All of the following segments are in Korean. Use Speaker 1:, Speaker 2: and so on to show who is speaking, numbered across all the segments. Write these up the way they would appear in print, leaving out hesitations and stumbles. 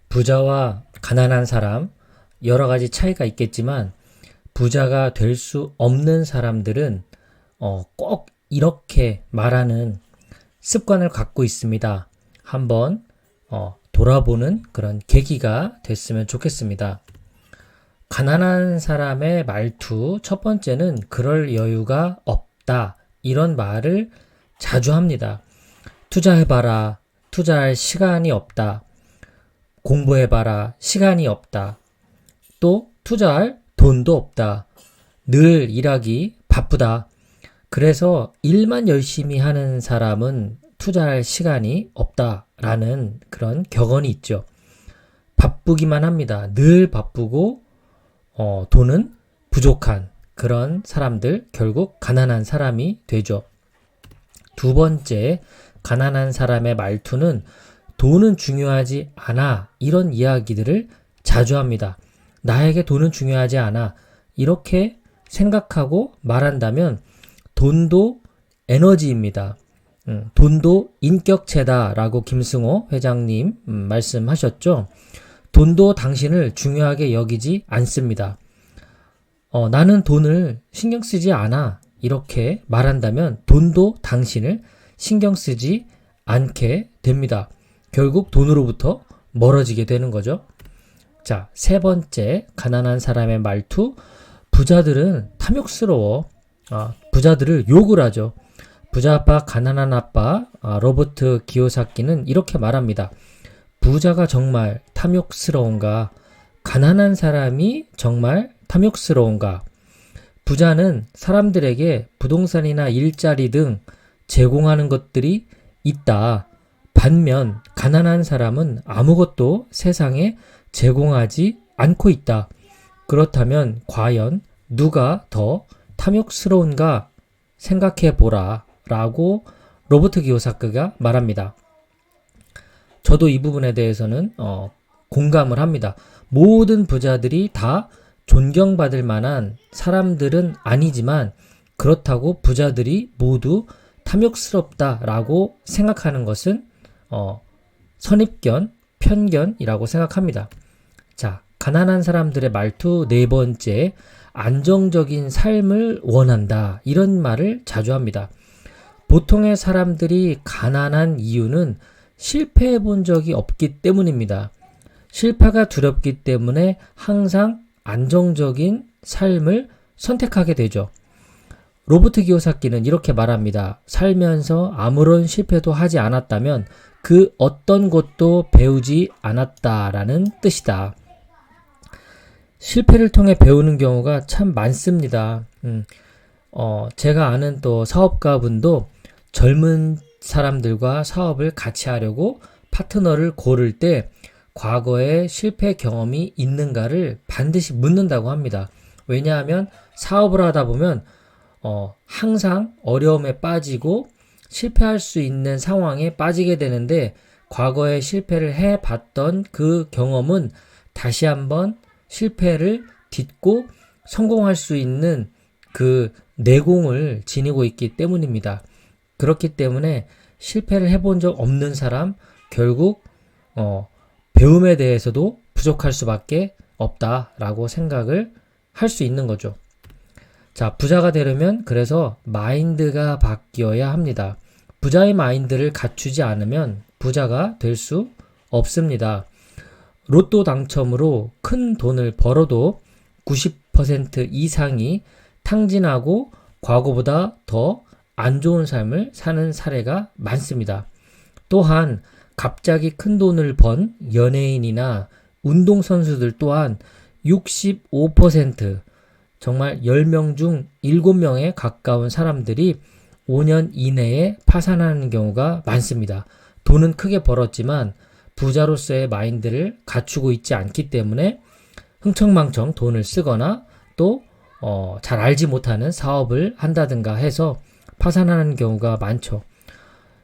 Speaker 1: 부자와 가난한 사람, 여러 가지 차이가 있겠지만, 부자가 될 수 없는 사람들은 꼭 이렇게 말하는 습관을 갖고 있습니다. 한번 돌아보는 그런 계기가 됐으면 좋겠습니다. 가난한 사람의 말투, 첫 번째는 그럴 여유가 없다. 이런 말을 자주 합니다. 투자해봐라. 투자할 시간이 없다. 공부해봐라. 시간이 없다. 또 투자할 돈도 없다. 늘 일하기 바쁘다. 그래서 일만 열심히 하는 사람은 투자할 시간이 없다라는 그런 격언이 있죠. 바쁘기만 합니다. 늘 바쁘고 돈은 부족한 그런 사람들, 결국 가난한 사람이 되죠. 두 번째, 가난한 사람의 말투는 돈은 중요하지 않아. 이런 이야기들을 자주 합니다. 나에게 돈은 중요하지 않아. 이렇게 생각하고 말한다면 돈도 에너지입니다. 돈도 인격체다라고 김승호 회장님 말씀하셨죠. 돈도 당신을 중요하게 여기지 않습니다. 나는 돈을 신경 쓰지 않아. 이렇게 말한다면 돈도 당신을 신경 쓰지 않게 됩니다. 결국 돈으로부터 멀어지게 되는 거죠. 자, 세 번째, 가난한 사람의 말투. 부자들은 탐욕스러워. 부자들을 욕을 하죠. 부자 아빠, 가난한 아빠, 로버트 기요사키는 이렇게 말합니다. 부자가 정말 탐욕스러운가? 가난한 사람이 정말 탐욕스러운가? 부자는 사람들에게 부동산이나 일자리 등 제공하는 것들이 있다. 반면 가난한 사람은 아무것도 세상에 제공하지 않고 있다. 그렇다면 과연 누가 더 탐욕스러운가 생각해 보라 라고 로버트 기요사키가 말합니다. 저도 이 부분에 대해서는 공감을 합니다. 모든 부자들이 다 존경받을 만한 사람들은 아니지만 그렇다고 부자들이 모두 탐욕스럽다라고 생각하는 것은 선입견, 편견이라고 생각합니다. 자, 가난한 사람들의 말투 네 번째, 안정적인 삶을 원한다. 이런 말을 자주 합니다. 보통의 사람들이 가난한 이유는 실패해 본 적이 없기 때문입니다. 실패가 두렵기 때문에 항상 안정적인 삶을 선택하게 되죠. 로버트 기요사키는 이렇게 말합니다. 살면서 아무런 실패도 하지 않았다면 그 어떤 것도 배우지 않았다라는 뜻이다. 실패를 통해 배우는 경우가 참 많습니다. 제가 아는 또 사업가분도 젊은 사람들과 사업을 같이 하려고 파트너를 고를 때 과거에 실패 경험이 있는가를 반드시 묻는다고 합니다. 왜냐하면 사업을 하다 보면 항상 어려움에 빠지고 실패할 수 있는 상황에 빠지게 되는데 과거에 실패를 해봤던 그 경험은 다시 한번 실패를 딛고 성공할 수 있는 그 내공을 지니고 있기 때문입니다. 그렇기 때문에 실패를 해본 적 없는 사람 결국 배움에 대해서도 부족할 수밖에 없다라고 생각을 할 수 있는 거죠. 자, 부자가 되려면 그래서 마인드가 바뀌어야 합니다. 부자의 마인드를 갖추지 않으면 부자가 될 수 없습니다. 로또 당첨으로 큰 돈을 벌어도 90% 이상이 탕진하고 과거보다 더 안 좋은 삶을 사는 사례가 많습니다. 또한 갑자기 큰 돈을 번 연예인이나 운동선수들 또한 65% 정말 10명 중 7명에 가까운 사람들이 5년 이내에 파산하는 경우가 많습니다. 돈은 크게 벌었지만 부자로서의 마인드를 갖추고 있지 않기 때문에 흥청망청 돈을 쓰거나 또 잘 알지 못하는 사업을 한다든가 해서 파산하는 경우가 많죠.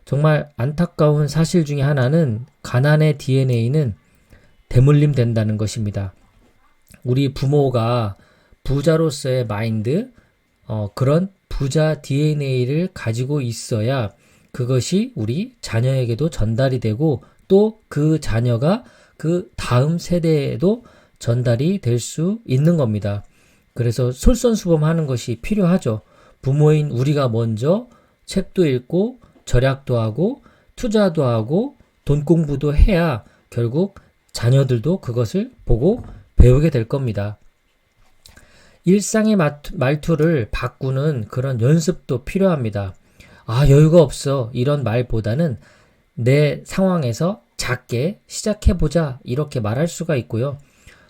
Speaker 1: 정말 안타까운 사실 중에 하나는 가난의 DNA는 대물림 된다는 것입니다. 우리 부모가 부자로서의 마인드, 그런 부자 DNA를 가지고 있어야 그것이 우리 자녀에게도 전달이 되고 또 그 자녀가 그 다음 세대에도 전달이 될 수 있는 겁니다. 그래서 솔선수범하는 것이 필요하죠. 부모인 우리가 먼저 책도 읽고 절약도 하고 투자도 하고 돈 공부도 해야 결국 자녀들도 그것을 보고 배우게 될 겁니다. 일상의 말투를 바꾸는 그런 연습도 필요합니다. 아, 여유가 없어. 이런 말보다는 내 상황에서 작게 시작해보자. 이렇게 말할 수가 있고요.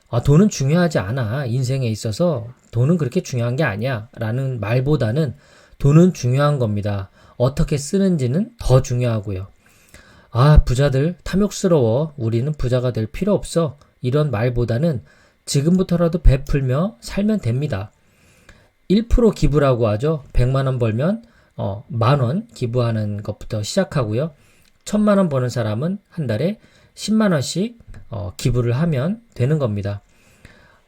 Speaker 1: 아, 돈은 중요하지 않아. 인생에 있어서 돈은 그렇게 중요한 게 아니야. 라는 말보다는 돈은 중요한 겁니다. 어떻게 쓰는지는 더 중요하고요. 아, 부자들 탐욕스러워. 우리는 부자가 될 필요 없어. 이런 말보다는 지금부터라도 베풀며 살면 됩니다. 1% 기부라고 하죠. 100만 원 벌면 10,000원 기부하는 것부터 시작하고요. 1,000만 원 버는 사람은 한 달에 10만 원씩 기부를 하면 되는 겁니다.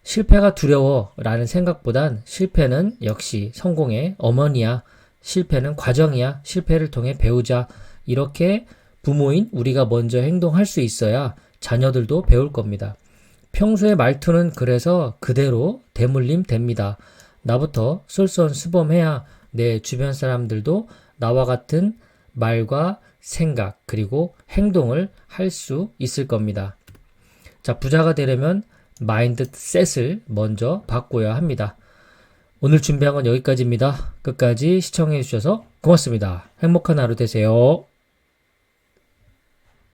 Speaker 1: 실패가 두려워 라는 생각보단 실패는 역시 성공의 어머니야. 실패는 과정이야. 실패를 통해 배우자. 이렇게 부모인 우리가 먼저 행동할 수 있어야 자녀들도 배울 겁니다. 평소의 말투는 그래서 그대로 대물림 됩니다. 나부터 솔선수범해야 내 주변 사람들도 나와 같은 말과 생각 그리고 행동을 할 수 있을 겁니다. 자, 부자가 되려면 마인드셋을 먼저 바꿔야 합니다. 오늘 준비한 건 여기까지입니다. 끝까지 시청해 주셔서 고맙습니다. 행복한 하루 되세요.